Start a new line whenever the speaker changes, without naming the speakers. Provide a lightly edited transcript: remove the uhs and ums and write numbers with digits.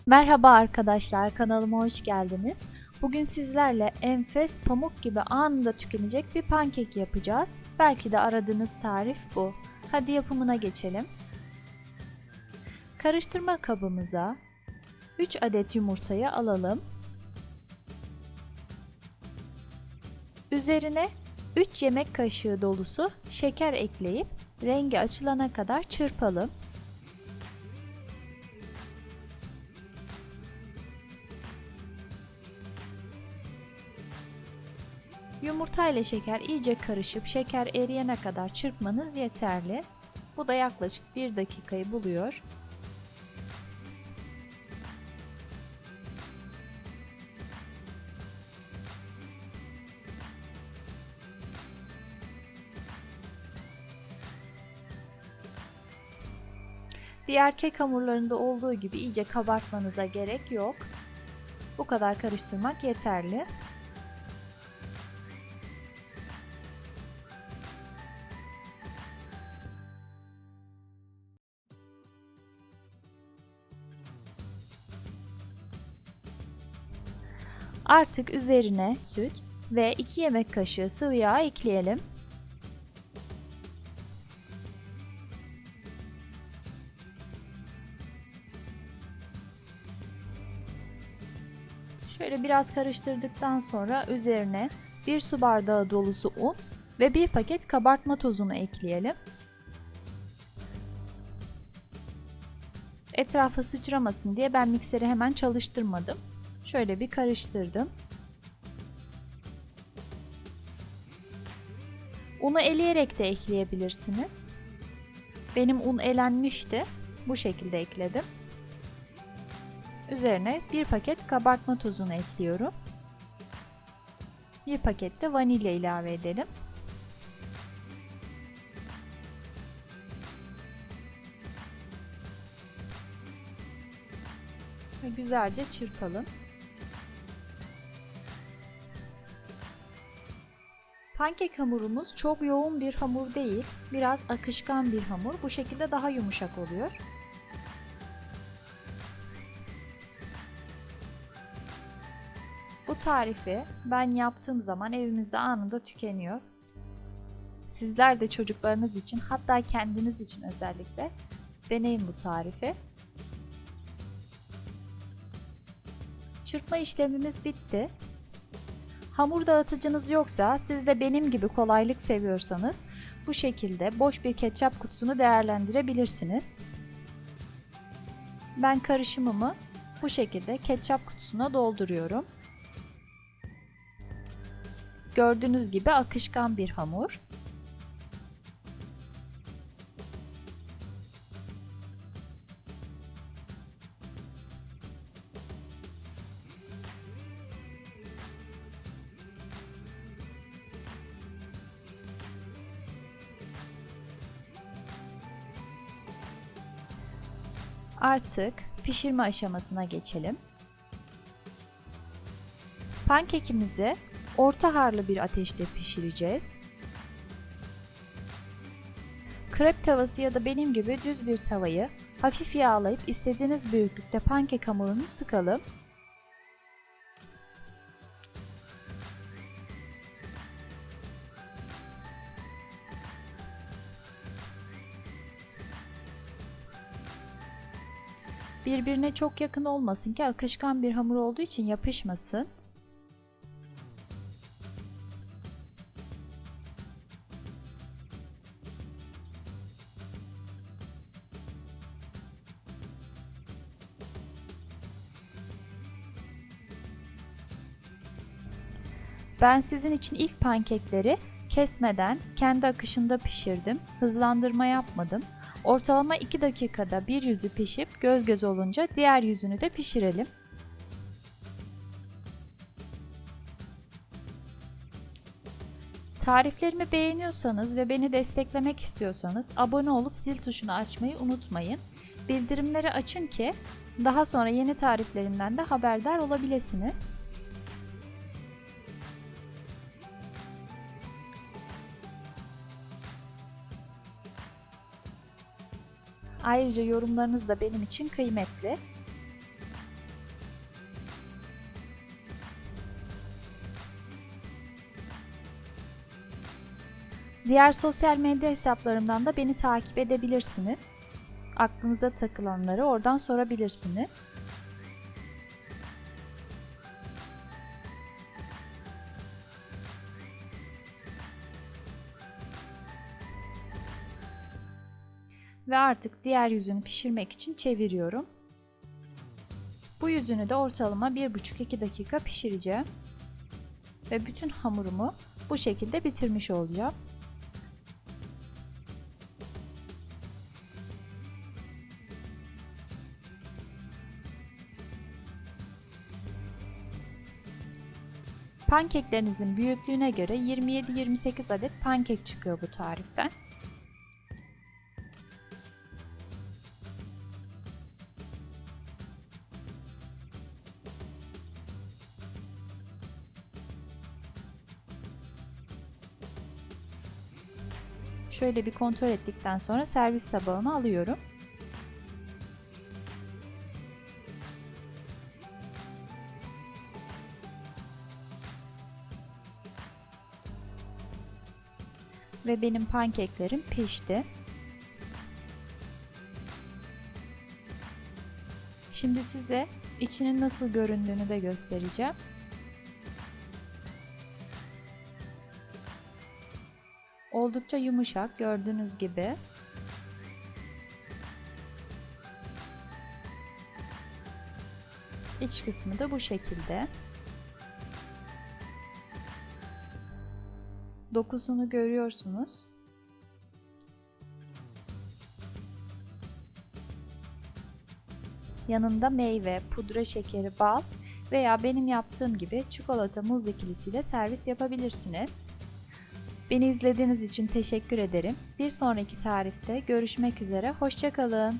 Merhaba arkadaşlar, kanalıma hoş geldiniz. Bugün sizlerle enfes, pamuk gibi anında tükenecek bir pankek yapacağız. Belki de aradığınız tarif bu. Hadi yapımına geçelim. Karıştırma kabımıza 3 adet yumurtayı alalım. Üzerine 3 yemek kaşığı dolusu şeker ekleyip rengi açılana kadar çırpalım. Yumurta ile şeker iyice karışıp şeker eriyene kadar çırpmanız yeterli. Bu da yaklaşık 1 dakikayı buluyor. Diğer kek hamurlarında olduğu gibi iyice kabartmanıza gerek yok. Bu kadar karıştırmak yeterli. Artık üzerine süt ve 2 yemek kaşığı sıvı yağ ekleyelim. Şöyle biraz karıştırdıktan sonra üzerine 1 su bardağı dolusu un ve 1 paket kabartma tozunu ekleyelim. Etrafa sıçramasın diye ben mikseri hemen çalıştırmadım. Şöyle bir karıştırdım. Unu eleyerek de ekleyebilirsiniz. Benim un elenmişti. Bu şekilde ekledim. Üzerine 1 paket kabartma tozunu ekliyorum. 1 paket de vanilya ilave edelim. Ve güzelce çırpalım. Pankek hamurumuz çok yoğun bir hamur değil, biraz akışkan bir hamur. Bu şekilde daha yumuşak oluyor. Bu tarifi ben yaptığım zaman evimizde anında tükeniyor. Sizler de çocuklarınız için, hatta kendiniz için özellikle deneyin bu tarifi. Çırpma işlemimiz bitti. Hamur dağıtıcınız yoksa, siz de benim gibi kolaylık seviyorsanız bu şekilde boş bir ketçap kutusunu değerlendirebilirsiniz. Ben karışımımı bu şekilde ketçap kutusuna dolduruyorum. Gördüğünüz gibi akışkan bir hamur. Artık pişirme aşamasına geçelim. Pankekimizi orta harlı bir ateşte pişireceğiz. Krep tavası ya da benim gibi düz bir tavayı hafif yağlayıp istediğiniz büyüklükte pankek hamurunu sıkalım. Birbirine çok yakın olmasın ki akışkan bir hamur olduğu için yapışmasın. Ben sizin için ilk pankekleri kesmeden kendi akışında pişirdim. Hızlandırma yapmadım. Ortalama 2 dakikada bir yüzü pişip göz göz olunca diğer yüzünü de pişirelim. Tariflerimi beğeniyorsanız ve beni desteklemek istiyorsanız abone olup zil tuşunu açmayı unutmayın. Bildirimleri açın ki daha sonra yeni tariflerimden de haberdar olabilirsiniz. Ayrıca yorumlarınız da benim için kıymetli. Diğer sosyal medya hesaplarımdan da beni takip edebilirsiniz. Aklınıza takılanları oradan sorabilirsiniz. Ve artık diğer yüzünü pişirmek için çeviriyorum. Bu yüzünü de ortalama 1,5-2 dakika pişireceğim. Ve bütün hamurumu bu şekilde bitirmiş olacağım. Pankeklerinizin büyüklüğüne göre 27-28 adet pankek çıkıyor bu tariften. Şöyle bir kontrol ettikten sonra servis tabağıma alıyorum. Ve benim pankeklerim pişti. Şimdi size içinin nasıl göründüğünü de göstereceğim. Oldukça yumuşak gördüğünüz gibi. İç kısmı da bu şekilde. Dokusunu görüyorsunuz. Yanında meyve, pudra şekeri, bal veya benim yaptığım gibi çikolata muz ikilisiyle servis yapabilirsiniz. Beni izlediğiniz için teşekkür ederim. Bir sonraki tarifte görüşmek üzere. Hoşça kalın.